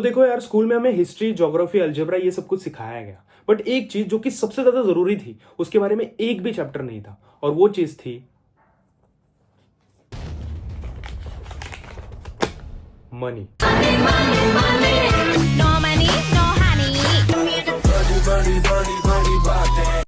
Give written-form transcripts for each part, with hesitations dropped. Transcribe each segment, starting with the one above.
तो देखो यार, स्कूल में हमें हिस्ट्री, ज्योग्राफी, अलजेब्रा ये सब कुछ सिखाया गया, बट एक चीज जो कि सबसे ज्यादा जरूरी थी उसके बारे में एक भी चैप्टर नहीं था, और वो चीज थी मनी।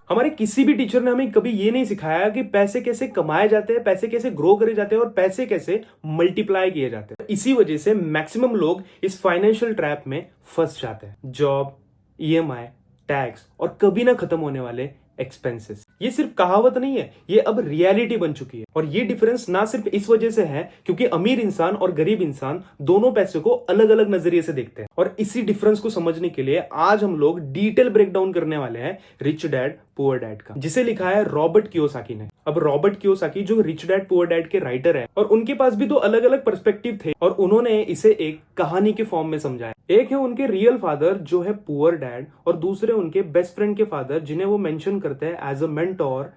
हमारे किसी भी टीचर ने हमें कभी ये नहीं सिखाया कि पैसे कैसे कमाए जाते हैं, पैसे कैसे ग्रो करे जाते हैं और पैसे कैसे मल्टीप्लाई किए जाते हैं। इसी वजह से मैक्सिमम लोग इस फाइनेंशियल ट्रैप में फंस जाते हैं। जॉब, ईएमआई, टैक्स और कभी ना खत्म होने वाले एक्सपेंसेस। ये सिर्फ कहावत नहीं है, ये अब रियलिटी बन चुकी है। और ये डिफरेंस ना सिर्फ इस वजह से है क्योंकि अमीर इंसान और गरीब इंसान दोनों पैसे को अलग अलग नजरिए से देखते हैं। और इसी डिफरेंस को समझने के लिए आज हम लोग डिटेल ब्रेकडाउन करने वाले हैं रिच डैड पुअर डैड का, जिसे लिखा है रॉबर्ट कियोसाकी ने। अब रॉबर्ट कियोसाकी जो रिच डैड पुअर डैड के राइटर है, और उनके पास भी दो अलग अलग पर्सपेक्टिव थे और उन्होंने इसे एक कहानी के फॉर्म में समझाया। एक है उनके रियल फादर जो है पुअर डैड, और दूसरे उनके बेस्ट फ्रेंड के फादर जिन्हें वो मेंशन करते हैं as a mentor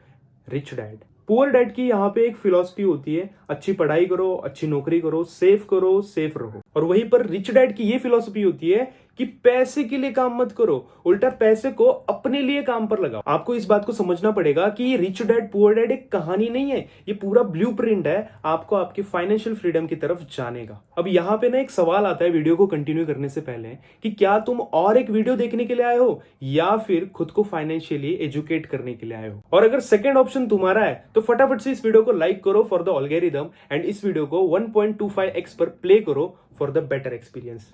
rich dad. Poor dad की यहाँ पे एक फिलॉसफी होती है, अच्छी पढ़ाई करो, अच्छी नौकरी करो, सेफ रहो। और वहीं पर रिच डैड की ये फिलॉसफी होती है कि पैसे के लिए काम मत करो, उल्टा पैसे को अपने लिए काम पर लगाओ। आपको इस बात को समझना पड़ेगा कि ये रिच डैड पुअर डैड एक कहानी नहीं है, ये पूरा ब्लूप्रिंट है आपको आपके फाइनेंशियल फ्रीडम की तरफ जाने का। अब यहाँ पे ना एक सवाल आता है वीडियो को कंटिन्यू करने से पहले कि क्या तुम और एक वीडियो देखने के लिए आए हो या फिर खुद को फाइनेंशियली एजुकेट करने के लिए आए हो। और अगर सेकेंड ऑप्शन तुम्हारा है तो फटाफट से इस वीडियो को लाइक करो फॉर द एल्गोरिथम एंड इस वीडियो को 1.25x पर प्ले करो for the better experience.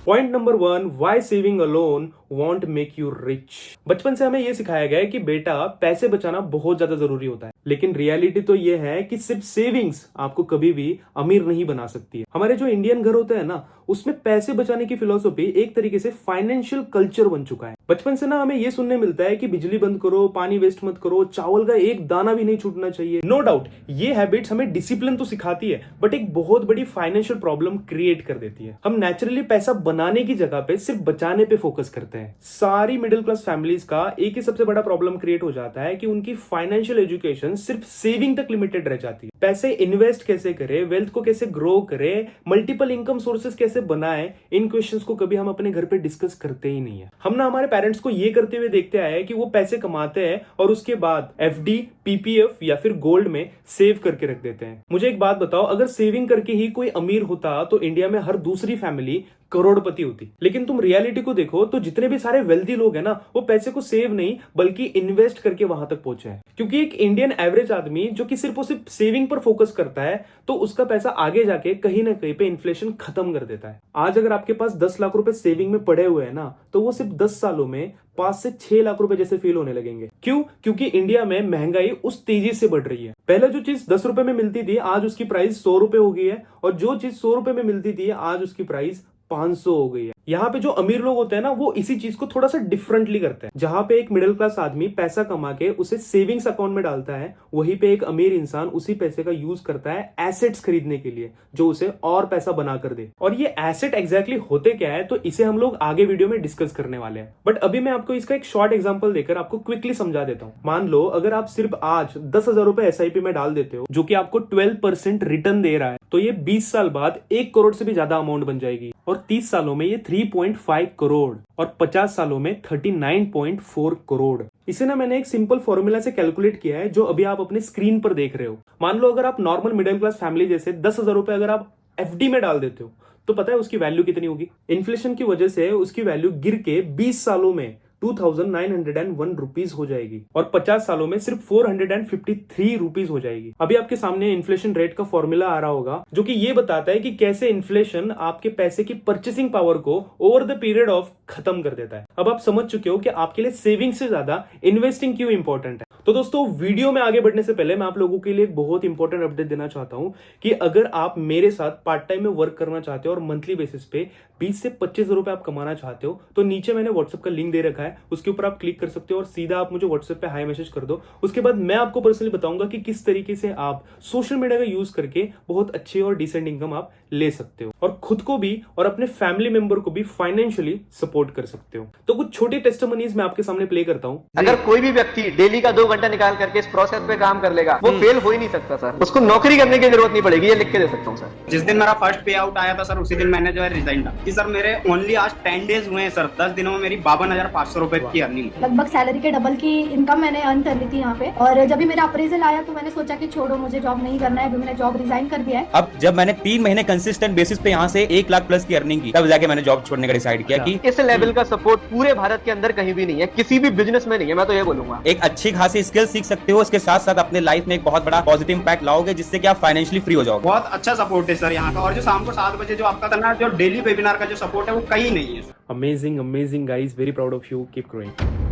Point number 1, why saving alone won't make you rich. बचपन से हमें यह सिखाया गया है कि बेटा पैसे बचाना बहुत ज्यादा जरूरी होता है, लेकिन रियलिटी तो यह है कि सिर्फ सेविंग्स आपको कभी भी अमीर नहीं बना सकती है। हमारे जो इंडियन घर होते हैं ना, उसमें पैसे बचाने की फिलॉसफी एक तरीके से फाइनेंशियल कल्चर बन चुका है। बचपन से ना हमें यह सुनने मिलता है कि बिजली बंद करो, पानी वेस्ट मत करो, चावल का एक दाना भी नहीं छूटना चाहिए। नो डाउट ये हैबिट्स हमें डिसिप्लिन तो सिखाती है, बट एक बहुत बड़ी फाइनेंशियल प्रॉब्लम क्रिएट कर देती है। हम नेचुरली पैसा बनाने की जगह पे सिर्फ बचाने पे फोकस करते हैं। सारी मिडिल क्लास फैमिलीज का एक ही सबसे बड़ा प्रॉब्लम क्रिएट हो जाता है कि उनकी फाइनेंशियल एजुकेशन सिर्फ सेविंग तक लिमिटेड रह जाती है। पैसे इन्वेस्ट कैसे करें, वेल्थ को कैसे ग्रो करें, मल्टीपल इनकम सोर्सेस कैसे बनाएं, इन क्वेश्चंस को कभी हम अपने घर पे डिस्कस करते ही नहीं है। हम ना हमारे पेरेंट्स को ये करते हुए देखते आए कि वो पैसे कमाते हैं और उसके बाद एफडी, पीपीएफ या फिर गोल्ड में सेव करके रख देते हैं। मुझे एक बात बताओ, अगर सेविंग करके ही कोई अमीर होता तो इंडिया में हर दूसरी फैमिली करोड़पति होती। लेकिन तुम रियलिटी को देखो तो जितने भी सारे वेल्दी लोग हैं ना, वो पैसे को सेव नहीं बल्कि इन्वेस्ट करके वहां तक पहुंचे हैं। क्योंकि एक इंडियन एवरेज आदमी जो कि सिर्फ और सिर्फ सेविंग पर फोकस करता है, तो उसका पैसा आगे जाके कहीं ना कहीं पे इन्फ्लेशन खत्म कर देता है। आज अगर आपके पास 10 लाख रुपए सेविंग में पड़े हुए हैं ना, तो वो सिर्फ 10 सालों में 5 से 6 लाख रुपए जैसे फील होने लगेंगे। क्यों? क्योंकि इंडिया में महंगाई उस तेजी से बढ़ रही है। पहले जो चीज 10 रुपए में मिलती थी, आज उसकी प्राइस 100 रुपए हो गई है, और जो चीज 100 रुपए में मिलती थी, आज उसकी प्राइस 500 हो गई है। यहाँ पे जो अमीर लोग होते हैं ना, वो इसी चीज को थोड़ा सा डिफरेंटली करते हैं। जहां पे एक मिडिल क्लास आदमी पैसा कमा के उसे सेविंग्स अकाउंट में डालता है, वहीं पे एक अमीर इंसान उसी पैसे का यूज करता है एसेट्स खरीदने के लिए, जो उसे और पैसा बना कर दे। और ये एसेट एग्जैक्टली होते क्या है, तो इसे हम लोग आगे वीडियो में डिस्कस करने वाले हैं। बट अभी मैं आपको इसका एक शॉर्ट एग्जाम्पल देकर आपको क्विकली समझा देता हूँ। मान लो अगर आप सिर्फ आज 10,000 रुपए SIP में डाल देते हो, जो कि आपको 12% रिटर्न दे रहा है, तो ये 20 साल बाद 1 करोड़ से भी ज्यादा अमाउंट बन जाएगी। और 30 सालों में ये 3.5 करोड़ और 50 सालों में 39.4 करोड़। इसे ना मैंने एक सिंपल फॉर्मूला से कैलकुलेट किया है, जो अभी आप अपने स्क्रीन पर देख रहे हो। मान लो अगर आप नॉर्मल मिडिल क्लास फैमिली जैसे 10,000 रुपए अगर आप FD में डाल देते हो, तो पता है उसकी वैल्यू कितनी होगी? इन्फ्लेशन की वजह से उसकी वैल्यू गिर के 20 सालों में 2,901 रुपीज हो जाएगी और 50 सालों में सिर्फ 453 रुपीज हो जाएगी। अभी आपके सामने इन्फ्लेशन रेट का फॉर्मूला आ रहा होगा, जो कि ये बताता है कि कैसे इन्फ्लेशन आपके पैसे की परचेसिंग पावर को ओवर द पीरियड ऑफ खत्म कर देता है। अब आप समझ चुके हो कि आपके लिए सेविंग से ज्यादा इन्वेस्टिंग क्यों इंपॉर्टेंट है। तो दोस्तों, वीडियो में आगे बढ़ने से पहले मैं आप लोगों के लिए एक बहुत इंपॉर्टेंट अपडेट देना चाहता हूं कि अगर आप मेरे साथ पार्ट टाइम में वर्क करना चाहते हो और मंथली बेसिस पे 20 से 25 रुपए आप कमाना चाहते हो, तो नीचे मैंने व्हाट्सएप का लिंक दे रखा है, उसके ऊपर आप क्लिक कर सकते हो और सीधा आप मुझे व्हाट्सएप पे हाई मैसेज कर दो। उसके बाद मैं आपको पर्सनली बताऊंगा कि किस तरीके से आप सोशल मीडिया का यूज करके बहुत अच्छी और डिसेंट इनकम आप ले सकते हो और खुद को भी और अपने फैमिली मेंबर को भी फाइनेंशियली सपोर्ट कर सकते हो। तो कुछ छोटी टेस्टिमोनीज मैं आपके सामने प्ले करता हूं। अगर कोई भी व्यक्ति डेली का 2 घंटा निकाल करके इस प्रोसेस पे काम कर लेगा, वो फेल हो ही नहीं सकता सर। उसको नौकरी करने की जरूरत नहीं पड़ेगी, ये लिख के दे सकता हूँ सर। जिस दिन मेरा फर्स्ट पे आउट आया था सर, उसी दिन मैंने जो है रिजाइन डाला कि सर मेरे ओनली आज 10 डेज हुए हैं सर, 10 दिनों में मेरी 52,500 रुपए की अर्निंग, लगभग सैलरी के डबल की इनकम मैंने अर्न कर ली थी यहाँ पे। और जब भी मेरा अप्रेजल आया तो मैंने सोचा कि छोड़ो, मुझे जॉब नहीं करना है, अभी मैंने जॉब रिजाइन कर दिया है। अब जब मैंने 3 महीने कंसिस्टेंट बेसिस पे यहाँ से 1 लाख प्लस की अर्निंग की, तब जाके मैंने जॉब छोड़ने का डिसाइड किया कि इस लेवल का सपोर्ट पूरे भारत के अंदर कहीं भी नहीं है, किसी भी बिजनेस में नहीं है, मैं तो ये बोलूंगा। एक अच्छी खासी स्किल सीख सकते हो, उसके साथ साथ अपने लाइफ में एक बहुत बड़ा पॉजिटिव इम्पैक्ट लाओगे, जिससे कि आप फाइनेंशियली फ्री हो जाओगे। बहुत अच्छा सपोर्ट है सर यहाँ का। और जो शाम को 7 बजे जो आपका करना जो डेली वेबिनार का जो सपोर्ट है वो कहीं नहीं है। Amazing amazing guys, very proud of you, keep growing.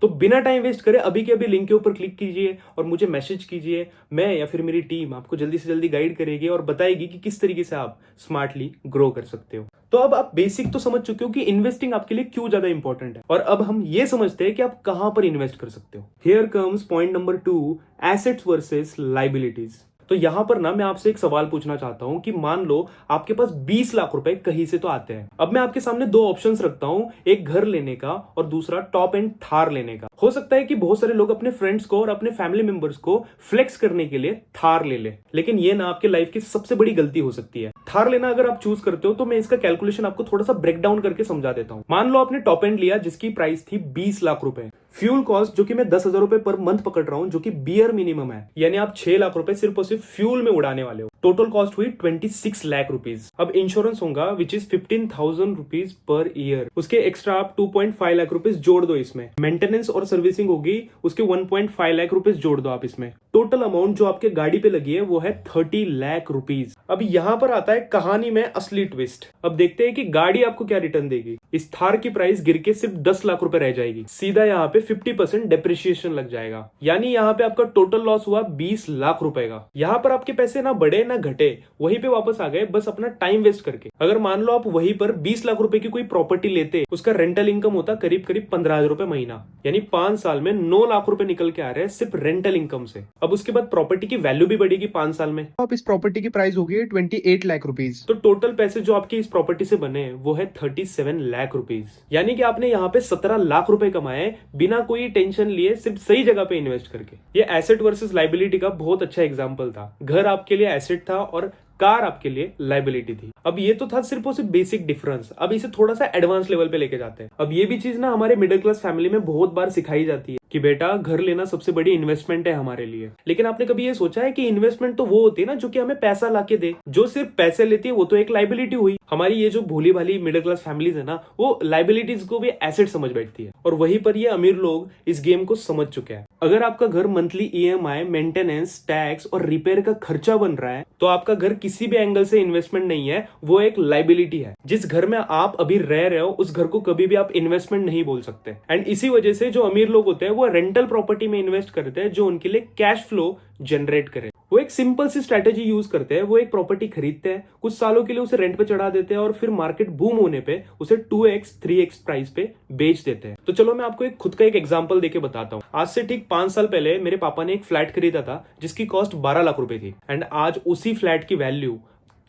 तो बिना टाइम वेस्ट करे अभी के अभी लिंक के ऊपर क्लिक कीजिए और मुझे मैसेज कीजिए। मैं या फिर मेरी टीम आपको जल्दी से जल्दी गाइड करेगी और बताएगी कि किस तरीके से आप स्मार्टली ग्रो कर सकते हो। तो अब आप बेसिक तो समझ चुके हो कि इन्वेस्टिंग आपके लिए क्यों ज्यादा इंपॉर्टेंट है, और अब हम ये समझते हैं कि आप कहां पर इन्वेस्ट कर सकते हो। Here comes point number 2, assets versus liabilities. तो यहां पर ना मैं आपसे एक सवाल पूछना चाहता हूं कि मान लो आपके पास 20 लाख रुपए कहीं से तो आते हैं। अब मैं आपके सामने 2 ऑप्शंस रखता हूं, एक घर लेने का और दूसरा टॉप एंड थार लेने का। हो सकता है कि बहुत सारे लोग अपने फ्रेंड्स को और अपने फैमिली मेंबर्स को फ्लेक्स करने के लिए थार ले ले, लेकिन ये ना आपके लाइफ की सबसे बड़ी गलती हो सकती है। थार लेना अगर आप चूज करते हो तो मैं इसका कैलकुलेशन आपको थोड़ा सा ब्रेक डाउन करके समझा देता हूं। मान लो आपने टॉप एंड लिया जिसकी प्राइस थी 20 लाख रुपए। फ्यूल कॉस्ट जो कि मैं 10,000 रुपए पर मंथ पकड़ रहा हूं, जो कि बियर मिनिमम है, यानी आप 6 लाख रुपए सिर्फ और सिर्फ फ्यूल में उड़ाने वाले हो। टोटल कॉस्ट हुई 26 लाख रुपीज। अब इंश्योरेंस होगा which is 15,000 rupees per year, उसके एक्स्ट्रा आप 2.5 लाख रुपीज जोड़ दो इसमें। मेंटेनेंस और सर्विसिंग होगी उसके 1.5 लाख रुपीज जोड़ दो आप इसमें। टोटल अमाउंट जो आपके गाड़ी पे लगी है वो है 30 लाख रुपीज। अब यहां पर आता है कहानी में असली ट्विस्ट। अब देखते हैं कि गाड़ी आपको क्या रिटर्न देगी। इस थार की प्राइस गिर के सिर्फ 10 लाख रुपए रह जाएगी। सीधा यहाँ पे 50% डेप्रिसिएशन लग जाएगा, यानी यहाँ पे आपका टोटल लॉस हुआ 20 लाख रुपए का। यहाँ पर आपके पैसे ना बढ़े ना घटे, वहीं पे वापस आ गए बस अपना टाइम वेस्ट करके। अगर मान लो आप वहीं पर 20 लाख रुपए की कोई प्रॉपर्टी लेते, उसका रेंटल इनकम होता करीब करीब 15,000 रुपए महीना, यानी 5 साल में 9 लाख रुपए निकल के आ रहे हैं सिर्फ रेंटल इनकम से। अब उसके बाद प्रॉपर्टी की वैल्यू भी बढ़ेगी 5 साल में। अब इस प्रॉपर्टी की प्राइस होगी 28 लाख रुपीज। तो टोटल पैसे जो आपकी इस प्रॉपर्टी से बने वो है 37 लाख रुपीज, यानी कि आपने यहाँ पे 17 लाख रुपए कमाए बिना कोई टेंशन लिए, सिर्फ सही जगह पे इन्वेस्ट करके। ये एसेट वर्सेस लायबिलिटी का बहुत अच्छा एग्जांपल था। घर आपके लिए एसेट था और कार आपके लिए लायबिलिटी थी। अब ये तो था सिर्फ और सिर्फ बेसिक डिफरेंस। अब इसे थोड़ा सा एडवांस लेवल पे लेके जाते हैं। अब ये भी चीज ना हमारे मिडिल क्लास फैमिली में बहुत बार सिखाई जाती है कि बेटा घर लेना सबसे बड़ी इन्वेस्टमेंट है हमारे लिए। लेकिन आपने कभी ये सोचा है कि इन्वेस्टमेंट तो वो होती है ना जो कि हमें पैसा लाके दे, जो सिर्फ पैसे लेती है वो तो एक लायबिलिटी हुई। हमारी ये जो भोली भाली मिडिल क्लास फैमिलीज है ना, वो लायबिलिटीज को भी एसेट समझ बैठती है, और वहीं पर ये अमीर लोग इस गेम को समझ चुके हैं। अगर आपका घर मंथली EMI, मेंटेनेंस, टैक्स और रिपेयर का खर्चा बन रहा है तो आपका घर किसी भी एंगल से इन्वेस्टमेंट नहीं है, वो एक लायबिलिटी है। जिस घर में आप अभी रह रहे हो उस घर को कभी भी आप इन्वेस्टमेंट नहीं बोल सकते। एंड इसी वजह से जो अमीर लोग होते हैं वो रेंटल प्रॉपर्टी में इन्वेस्ट करते हैं जो उनके लिए कैश फ्लो जनरेट करे। वो एक सिंपल सी स्ट्रेटेजी यूज करते हैं। वो एक प्रॉपर्टी खरीदते हैं, कुछ सालों के लिए उसे रेंट पे चढ़ा देते हैं और फिर मार्केट बूम होने पे उसे 2x 3x प्राइस पे बेच देते हैं। तो चलो मैं आपको एक खुद का एक एग्जांपल देके बताता हूँ। आज से ठीक 5 साल पहले मेरे पापा ने एक फ्लैट खरीदा था जिसकी कॉस्ट 12 लाख रुपए थी, एंड आज उसी फ्लैट की वैल्यू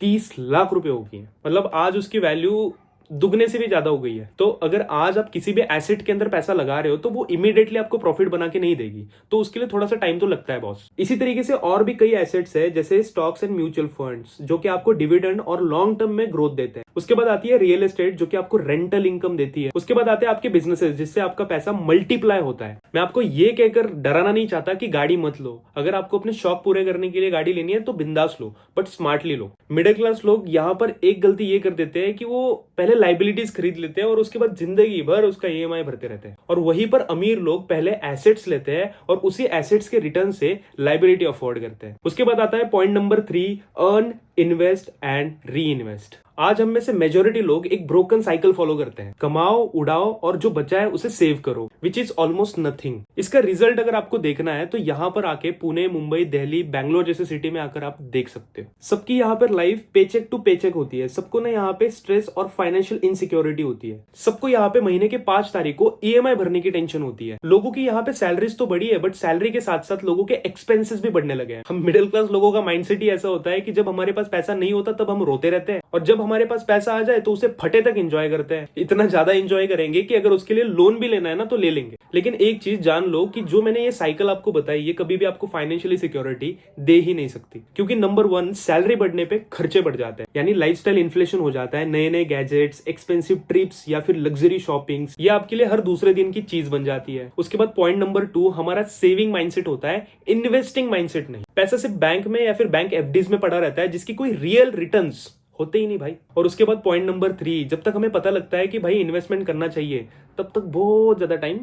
30 लाख रुपए हो गई है। मतलब आज उसकी वैल्यू दुगने से भी ज्यादा हो गई है। तो अगर आज आप किसी भी एसेट के अंदर पैसा लगा रहे हो तो वो इमीडिएटली आपको प्रॉफिट बना के नहीं देगी, तो उसके लिए थोड़ा सा टाइम तो लगता है बॉस। इसी तरीके से और भी कई एसेट्स है जैसे स्टॉक्स एंड म्यूचुअल फंड्स जो कि आपको डिविडेंड और लॉन्ग टर्म में ग्रोथ देते हैं। उसके बाद आती है रियल एस्टेट जो कि आपको रेंटल इनकम देती है। उसके बाद आते हैं आपके बिजनेसेस जिससे आपका पैसा मल्टीप्लाई होता है। मैं आपको ये कहकर डराना नहीं चाहता कि गाड़ी मत लो। अगर आपको अपने शौक पूरे करने के लिए गाड़ी लेनी है तो बिंदास लो, बट स्मार्टली लो। मिडिल क्लास लोग यहाँ पर एक गलती ये कर देते हैं कि वो पहले लायबिलिटीज खरीद लेते हैं और उसके बाद जिंदगी भर उसका EMI भरते रहते हैं। और वहीं पर अमीर लोग पहले एसेट्स लेते हैं और उसी एसेट्स के रिटर्न से लायबिलिटी अफोर्ड करते हैं। उसके बाद आता है point number 3, earn, invest and re invest. आज हम में से मेजोरिटी लोग एक ब्रोकन साइकिल फॉलो करते हैं। कमाओ, उड़ाओ और जो बचा है उसे सेव करो, विच इज ऑलमोस्ट नथिंग। इसका रिजल्ट अगर आपको देखना है तो यहाँ पर आके पुणे, मुंबई, दिल्ली, बैंगलोर जैसे सिटी में आकर आप देख सकते हो। सबकी यहाँ पर लाइफ पेचेक टू पेचेक होती है। सबको ना यहाँ पे स्ट्रेस और फाइनेंशियल इनसिक्योरिटी होती है। सबको यहाँ पे महीने के 5 तारीख को EMI भरने की टेंशन होती है। लोगों की यहाँ पे सैलरीज तो बढ़ी है, बट सैलरी के साथ साथ लोगों के एक्सपेंसेस भी बढ़ने लगे हैं। हम मिडिल क्लास लोगों का माइंडसेट ही ऐसा होता है कि जब हमारे पास पैसा नहीं होता तब हम रोते रहते हैं, और जब हमारे पास पैसा आ जाए तो उसे फटे तक एंजॉय करते हैं, इतना ज्यादा एंजॉय करेंगे कि अगर उसके लिए लोन भी लेना है ना तो ले लेंगे। लेकिन एक चीज जान लो कि जो मैंने ये साइकिल आपको बताई, ये कभी भी आपको फाइनेंशियली सिक्योरिटी दे ही नहीं सकती। क्योंकि नंबर 1, सैलरी बढ़ने पे खर्चे बढ़ जाते हैं, यानी लाइफस्टाइल इन्फ्लेशन हो जाता है, नए नए गैजेट्स, एक्सपेंसिव ट्रिप्स या फिर लग्जरी शॉपिंग्स, ये आपके लिए हर दूसरे दिन की चीज बन जाती है। उसके बाद पॉइंट नंबर 2, हमारा सेविंग माइंडसेट होता है, इन्वेस्टिंग माइंडसेट नहीं। पैसा सिर्फ बैंक में या फिर बैंक एफडीज में पड़ा रहता है जिसकी कोई रियल रिटर्न्स होते ही नहीं भाई। और उसके बाद पॉइंट नंबर 3, जब तक हमें पता लगता है कि भाई इन्वेस्टमेंट करना चाहिए, तब तक बहुत ज्यादा टाइम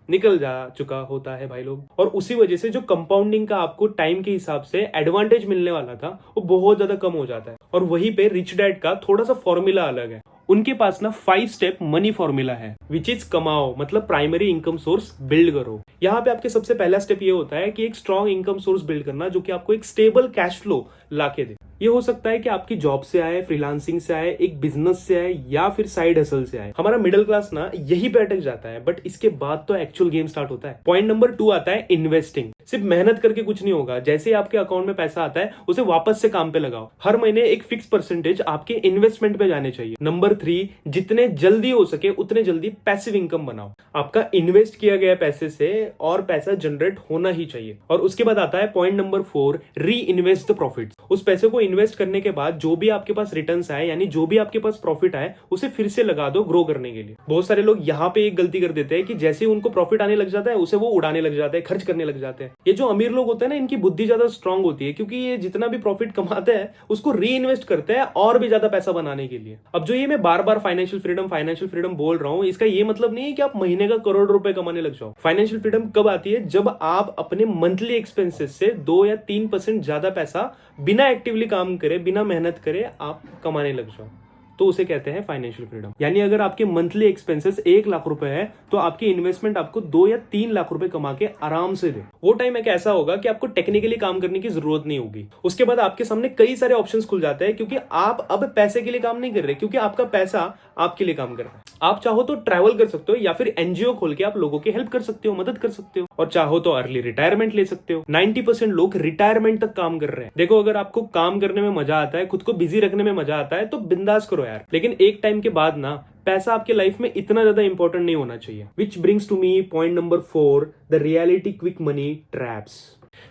निकल जा चुका होता है भाई लोग। और उसी वजह से जो कंपाउंडिंग का आपको टाइम के हिसाब से एडवांटेज मिलने वाला था वो बहुत ज्यादा कम हो जाता है। और वहीं पे रिच डैड का थोड़ा सा फॉर्मूला अलग है। उनके पास ना 5 स्टेप मनी फॉर्मूला है, विच इज कमाओ, मतलब प्राइमरी इनकम सोर्स बिल्ड करो। यहाँ पे आपके सबसे पहला स्टेप ये होता है कि एक स्ट्रॉन्ग इनकम सोर्स बिल्ड करना जो कि आपको एक स्टेबल कैश फ्लो लाके दे। ये हो सकता है कि आपकी जॉब से आए, फ्रीलांसिंग से आए, एक बिजनेस से आए या फिर साइड हसल से आए। हमारा मिडिल क्लास ना यही पे अटक जाता है, बट इसके बाद तो एक्चुअल गेम स्टार्ट होता है। पॉइंट नंबर 2 आता है इन्वेस्टिंग। सिर्फ मेहनत करके कुछ नहीं होगा, जैसे ही आपके अकाउंट में पैसा आता है उसे वापस से काम पे लगाओ। हर महीने एक फिक्स परसेंटेज आपके इन्वेस्टमेंट पे जाने चाहिए। नंबर 3, जितने जल्दी हो सके उतने जल्दी पैसिव इनकम बनाओ। आपका इन्वेस्ट किया गया पैसे से और पैसा जनरेट होना ही चाहिए। और उसके बाद आता है पॉइंट नंबर 4, री इन्वेस्ट द प्रॉफिट। उस पैसे को इन्वेस्ट करने के बाद जो भी आपके पास रिटर्न्स आए, यानी जो भी आपके पास प्रॉफिट आए, उसे फिर से लगा दो ग्रो करने के लिए। बहुत सारे लोग यहाँ पे एक गलती कर देते हैं कि जैसे ही उनको प्रॉफिट आने लग जाता है उसे वो उड़ाने लग जाते हैं, खर्च करने लग जाते हैं। ये जो अमीर लोग होते हैं ना, इनकी बुद्धि ज्यादा स्ट्रांग होती है, क्योंकि ये जितना भी प्रॉफिट कमाते हैं उसको री इन्वेस्ट करते हैं और भी ज्यादा पैसा बनाने के लिए। अब जो ये मैं बार बार फाइनेंशियल फ्रीडम बोल रहा हूँ, इसका ये मतलब नहीं है कि आप महीने का करोड़ रुपए कमाने लग जाओ। फाइनेंशियल फ्रीडम कब आती है? जब आप अपने मंथली एक्सपेंसेस से 2 या 3% ज्यादा पैसा बिना एक्टिवली काम करे, बिना मेहनत करे आप कमाने लग जाओ, तो उसे कहते हैं फाइनेंशियल फ्रीडम। यानी अगर आपके मंथली एक्सपेंसेस 1 लाख रुपए है तो आपकी इन्वेस्टमेंट आपको 2 या 3 लाख रुपए कमा के आराम से दे। वो टाइम एक ऐसा होगा कि आपको टेक्निकली काम करने की जरूरत नहीं होगी। उसके बाद आपके सामने कई सारे ऑप्शंस खुल जाते हैं, क्योंकि आप अब पैसे के लिए काम नहीं कर रहे, क्योंकि आपका पैसा आपके लिए काम कर रहा है। आप चाहो तो ट्रैवल कर सकते हो या फिर एनजीओ खोल के आप लोगों की हेल्प कर सकते हो, मदद कर सकते हो, और चाहो तो अर्ली रिटायरमेंट ले सकते हो। 90% लोग रिटायरमेंट तक काम कर रहे हैं। देखो, अगर आपको काम करने में मजा आता है, खुद को बिजी रखने में मजा आता है, तो बिंदास करो यार। लेकिन एक टाइम के बाद ना पैसा आपके लाइफ में इतना ज्यादा इंपॉर्टेंट नहीं होना चाहिए। Which brings to me point number 4, the reality quick money traps.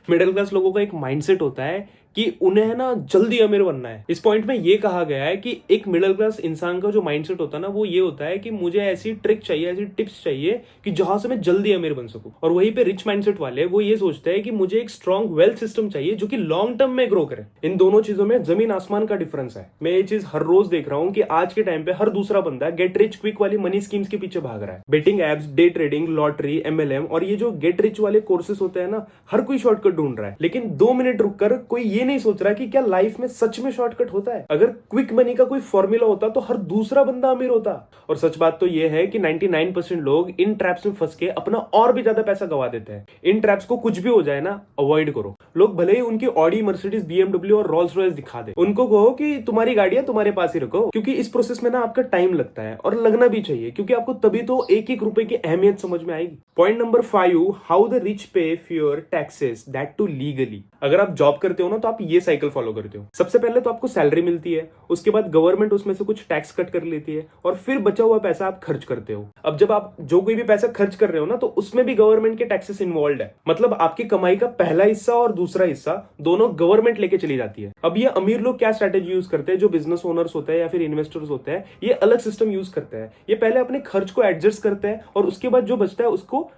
Middle class लोगों का एक माइंडसेट होता है कि उन्हें ना जल्दी अमीर बनना है। इस पॉइंट में ये कहा गया है कि एक मिडिल क्लास इंसान का जो माइंडसेट होता है ना, वो ये होता है कि मुझे ऐसी ट्रिक चाहिए, ऐसी टिप्स चाहिए कि जहां से मैं जल्दी अमीर बन सकूं। और वहीं पे रिच माइंडसेट वाले वो ये सोचते हैं कि मुझे एक स्ट्रॉन्ग वेल्थ सिस्टम चाहिए जो कि लॉन्ग टर्म में ग्रो करे। इन दोनों चीजों में जमीन आसमान का डिफरेंस है। मैं ये चीज हर रोज देख रहा हूँ कि आज के टाइम पे हर दूसरा बंदा गेट रिच क्विक वाली मनी स्कीम्स के पीछे भाग रहा है। Betting apps, day trading, lottery, MLM और ये जो गेट रिच वाले कोर्सेस होते हैं ना, हर कोई शॉर्टकट ढूंढ रहा है। लेकिन 2 मिनट रुककर कोई ये नहीं सोच रहा कि क्या लाइफ में सच में शॉर्टकट होता है। अगर क्विक मनी का कोई फॉर्मूला होता तो हर दूसरा बंदा अमीर होता। और सच बात तो यह है कि 99% लोग इन ट्रैप्स में फंस के अपना और भी ज्यादा पैसा गवा देते हैं। इन ट्रैप्स को कुछ भी हो जाए ना, अवॉइड करो। लोग भले ही उनकी ऑडी, मर्सिडीज, BMW और रोल्स रॉयस दिखा दे, उनको कहो कि तुम्हारी गाड़ियां तुम्हारे पास ही रखो, क्योंकि इस प्रोसेस में ना आपका टाइम लगता है और लगना भी चाहिए, क्योंकि आपको तभी तो एक एक रुपए की अहमियत समझ में आएगी। Point number 5, how the rich pay for taxes, that too legally. अगर आप जॉब करते हो ना तो आप ये साइकिल फॉलो करते हो। सबसे पहले तो आपको सैलरी मिलती है, उसके बाद गवर्नमेंट उसमें से कुछ टैक्स कट कर लेती है और फिर बचा हुआ पैसा आप खर्च करते हो। अब जब आप जो कोई भी पैसा खर्च कर रहे हो ना, तो उसमें भी गवर्नमेंट के टैक्सेस इन्वॉल्व है। मतलब आपकी कमाई का पहला हिस्सा और दूसरा हिस्सा दोनों गवर्नमेंट लेके चली जाती है। अब ये अमीर लोग क्या स्ट्रेटेजी यूज करते हैं, जो बिजनेस ओनर्स होते हैं या फिर इन्वेस्टर्स होते हैं, ये अलग सिस्टम यूज करते हैं। ये पहले अपने खर्च को एडजस्ट करते हैं और उसके बाद जो बचता है उसको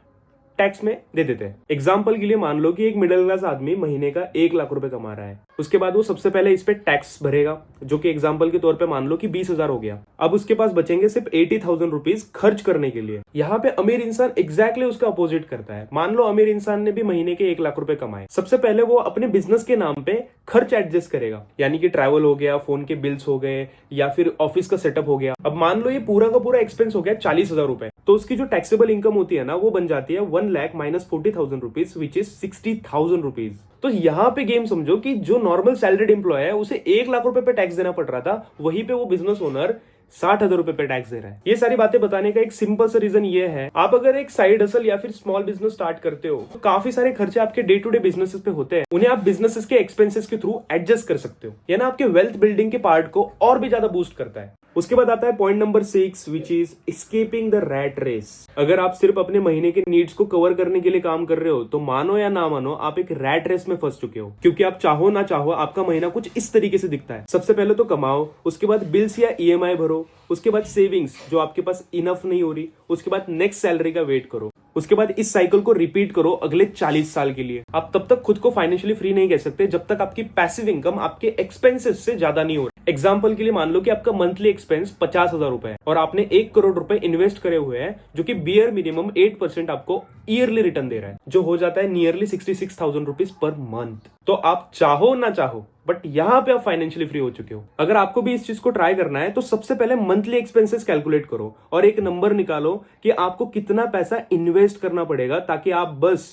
टैक्स में दे देते हैं। एग्जाम्पल के लिए मान लो कि एक मिडिल क्लास आदमी महीने का 1 लाख रुपए कमा रहा है। उसके बाद वो सबसे पहले इस पे टैक्स भरेगा, जो कि एग्जाम्पल के तौर पे मान लो कि 20,000 हो गया। अब उसके पास बचेंगे सिर्फ 80,000 रुपीज खर्च करने के लिए। यहाँ पे अमीर इंसान एग्जैक्टली उसका अपोजिट करता है। मान लो अमीर इंसान ने भी महीने के 1 लाख रुपए कमाए। सबसे पहले वो अपने बिजनेस के नाम पे खर्च एडजस्ट करेगा, यानी कि ट्रैवल हो गया, फोन के बिल्स हो गए या फिर ऑफिस का सेटअप हो गया। अब मान लो ये पूरा का पूरा एक्सपेंस हो गया 40,000 रुपए, तो उसकी जो टैक्सेबल इनकम होती है ना, वो बन जाती है 1 lakh minus 40,000 rupees, which is 60,000 rupees. तो यहाँ पे गेम समझो कि जो नॉर्मल सैलरीड एम्प्लॉय है उसे 1 लाख रुपए पे टैक्स देना पड़ रहा था, वहीं पे वो बिजनेस ओनर 60,000 रुपए पे टैक्स दे रहा है। ये सारी बातें बताने का एक सिंपल सा रीजन ये है, आप अगर एक साइड हसल या फिर स्मॉल बिजनेस स्टार्ट करते हो तो काफी सारे खर्चे आपके डे टू डे बिजनेसेस पे होते हैं, उन्हें आप बिजनेसेस के एक्सपेंसेस के थ्रू एडजस्ट कर सकते हो। ये ना आपके वेल्थ बिल्डिंग के पार्ट को और भी ज्यादा बूस्ट करता है। उसके बाद आता है point number 6 which is escaping the rat race. अगर आप सिर्फ अपने महीने के नीड्स को कवर करने के लिए काम कर रहे हो तो मानो या ना मानो आप एक रैट रेस में फंस चुके हो, क्योंकि आप चाहो ना चाहो आपका महीना कुछ इस तरीके से दिखता है। सबसे पहले तो कमाओ, उसके बाद बिल्स या ईएमआई भरो, उसके बाद सेविंग्स जो आपके पास इनफ नहीं हो रही, उसके बाद नेक्स्ट सैलरी का वेट करो, उसके बाद इस साइकिल को रिपीट करो अगले 40 साल के लिए। आप तब तक खुद को फाइनेंशियली फ्री नहीं कह सकते जब तक आपकी पैसिव इनकम आपके एक्सपेंसेस से ज्यादा नहीं हो रही। एग्जाम्पल के लिए मान लो कि आपका मंथली एक्सपेंस 50,000 रुपए है और आपने 1 करोड़ रुपए इन्वेस्ट करे हुए हैं, जो कि बियर मिनिमम 8% आपको ईयरली रिटर्न दे रहा है, जो हो जाता है नियरली 66,000 रुपीज पर मंथ। तो आप चाहो ना चाहो बट यहां पे आप फाइनेंशियली फ्री हो चुके हो। अगर आपको भी इस चीज को ट्राई करना है तो सबसे पहले मंथली एक्सपेंसेस कैलकुलेट करो और एक नंबर निकालो कि आपको कितना पैसा इन्वेस्ट करना पड़ेगा ताकि आप बस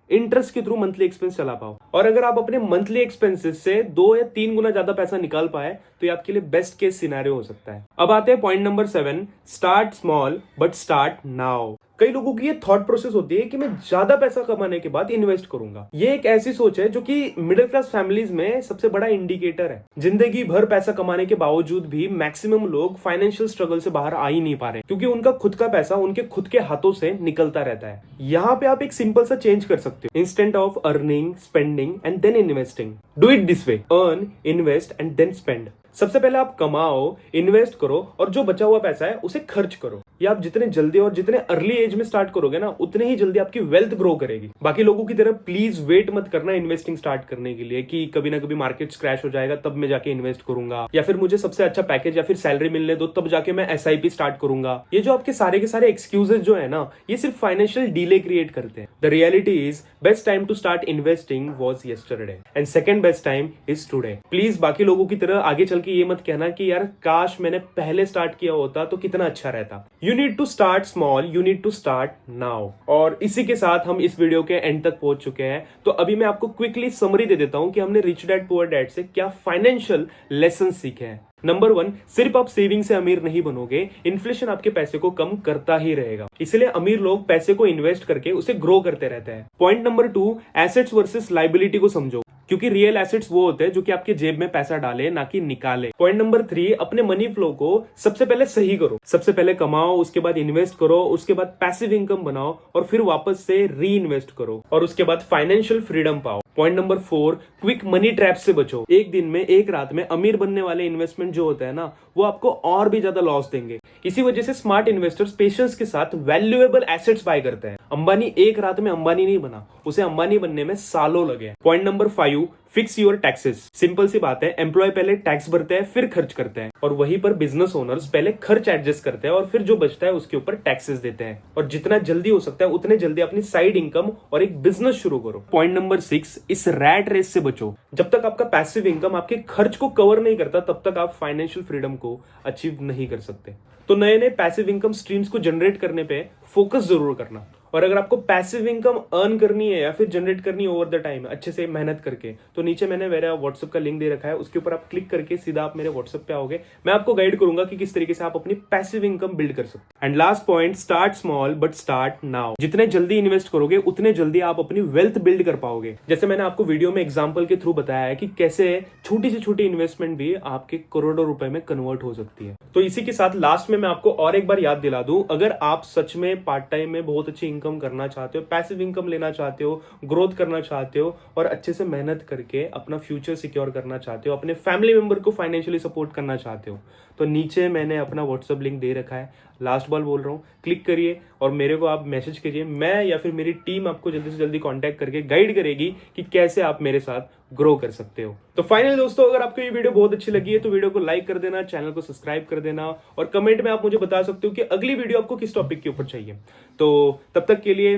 इंटरेस्ट के थ्रू मंथली एक्सपेंस चला पाओ। और अगर आप अपने मंथली एक्सपेंसेस से 2 या 3 गुना ज्यादा पैसा निकाल पाए तो ये आपके लिए बेस्ट केस सिनेरियो हो सकता है। अब आते हैं point number 7, start small but start now. कई लोगों की ये थॉट प्रोसेस होती है कि मैं ज्यादा पैसा कमाने के बाद इन्वेस्ट करूंगा। ये एक ऐसी सोच है जो कि मिडिल क्लास फैमिलीज में सबसे बड़ा इंडिकेटर है। जिंदगी भर पैसा कमाने के बावजूद भी मैक्सिमम लोग फाइनेंशियल स्ट्रगल से बाहर आ ही नहीं पा रहे, क्योंकि उनका खुद का पैसा उनके खुद के हाथों से निकलता रहता है। यहाँ पे आप एक सिंपल सा चेंज कर सकते हो। Instead of earning, spending and then investing, do it this way, earn, invest and then spend. सबसे पहले आप कमाओ, इन्वेस्ट करो और जो बचा हुआ पैसा है उसे खर्च करो। ये आप जितने जल्दी और जितने अर्ली एज में स्टार्ट करोगे ना उतने ही जल्दी आपकी वेल्थ ग्रो करेगी। बाकी लोगों की तरह प्लीज वेट मत करना इन्वेस्टिंग स्टार्ट करने के लिए कि कभी ना कभी मार्केट क्रैश हो जाएगा तब मैं जाके इन्वेस्ट करूंगा, या फिर मुझे सबसे अच्छा पैकेज या फिर सैलरी मिलने दो तब जाके मैं SIP स्टार्ट करूंगा। ये जो आपके सारे के सारे एक्सक्यूजेस जो है ना, ये सिर्फ फाइनेंशियल डिले क्रिएट करते हैं। The reality is best time to start investing was yesterday and second best time is today. Please बाकी लोगों की तरह आगे चल के ये मत कहना कि यार काश मैंने पहले स्टार्ट किया होता तो कितना अच्छा रहता। You need to start small, you need to start now. और इसी के साथ हम इस वीडियो के एंड तक पहुंच चुके हैं। तो अभी मैं आपको क्विकली समरी दे देता हूं कि हमने रिच डैड पुअर डैड से क्या फाइनेंशियल लेसन सीखे हैं। नंबर 1, सिर्फ आप सेविंग से अमीर नहीं बनोगे, इन्फ्लेशन आपके पैसे को कम करता ही रहेगा। इसलिए अमीर लोग पैसे को इन्वेस्ट करके उसे ग्रो करते रहते हैं। Point number 2, assets versus liability को समझो, क्योंकि रियल एसेट्स वो होते हैं जो कि आपके जेब में पैसा डाले ना कि निकाले। पॉइंट नंबर 3, अपने मनी फ्लो को सबसे पहले सही करो। सबसे पहले कमाओ, उसके बाद इन्वेस्ट करो, उसके बाद पैसिव इनकम बनाओ और फिर वापस से री इन्वेस्ट करो और उसके बाद फाइनेंशियल फ्रीडम पाओ। Point number 4, quick money trap से बचो। एक दिन में, एक रात में अमीर बनने वाले इन्वेस्टमेंट जो होता है ना, वो आपको और भी ज्यादा लॉस देंगे। इसी वजह से स्मार्ट इन्वेस्टर्स पेशेंस के साथ वैल्यूएबल एसेट्स बाय करते हैं। अंबानी एक रात में अंबानी नहीं बना, उसे अंबानी बनने में सालों लगे। Point number 5, fix your taxes. Simple सी बात है, एम्प्लॉय पहले टैक्स भरते हैं फिर खर्च करते हैं, और वहीं पर बिजनेस ओनर्स पहले खर्च एडजस्ट करते हैं और फिर जो बचता है उसके ऊपर टैक्सेस देते हैं। और जितना जल्दी हो सकता है उतने जल्दी अपनी साइड इनकम और एक बिजनेस शुरू करो। पॉइंट नंबर 6, इस रैट रेस से बचो। जब तक आपका पैसिव इनकम आपके खर्च को कवर नहीं करता तब तक आप फाइनेंशियल फ्रीडम को अचीव नहीं कर सकते। तो नए नए पैसिव इनकम स्ट्रीम्स को जनरेट करने पे फोकस जरूर करना। और अगर आपको पैसिव इनकम अर्न करनी है या फिर जनरेट करनी है ओवर द टाइम अच्छे से मेहनत करके, तो नीचे मैंने मेरा व्हाट्सएप का लिंक दे रखा है, उसके ऊपर आप क्लिक करके सीधा आप मेरे व्हाट्सएप पे आओगे। मैं आपको गाइड करूंगा कि किस तरीके से आप अपनी पैसिव इनकम बिल्ड कर सकते। And last point, start small but start now. जितने जल्दी इन्वेस्ट करोगे उतने जल्दी आप अपनी वेल्थ बिल्ड कर पाओगे। जैसे मैंने आपको वीडियो में एग्जाम्पल के थ्रू बताया है कि कैसे छोटी से छोटी इन्वेस्टमेंट भी आपके करोड़ों रुपए में कन्वर्ट हो सकती है। तो इसी के साथ लास्ट में मैं आपको और एक बार याद दिला दूं, अगर आप सच में पार्ट टाइम में बहुत अच्छी इनकम करना चाहते हो, पैसिव इनकम लेना चाहते हो, ग्रोथ करना चाहते हो और अच्छे से मेहनत करके अपना फ्यूचर सिक्योर करना चाहते हो, अपने फैमिली मेंबर को फाइनेंशियली सपोर्ट करना चाहते हो, तो नीचे मैंने अपना व्हाट्सएप लिंक दे रखा है। लास्ट बार बोल रहा हूँ, क्लिक करिए और मेरे को आप मैसेज कीजिए। मैं या फिर मेरी टीम आपको जल्दी से जल्दी कांटेक्ट करके गाइड करेगी कि कैसे आप मेरे साथ ग्रो कर सकते हो। तो फाइनली दोस्तों, अगर आपको ये वीडियो बहुत अच्छी लगी है तो वीडियो को लाइक कर देना, चैनल को सब्सक्राइब कर देना और कमेंट में आप मुझे बता सकते हो कि अगली वीडियो आपको किस टॉपिक के ऊपर चाहिए। तो तब तक के लिए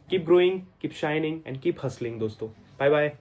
keep growing, keep shining and keep hustling दोस्तों। Bye bye.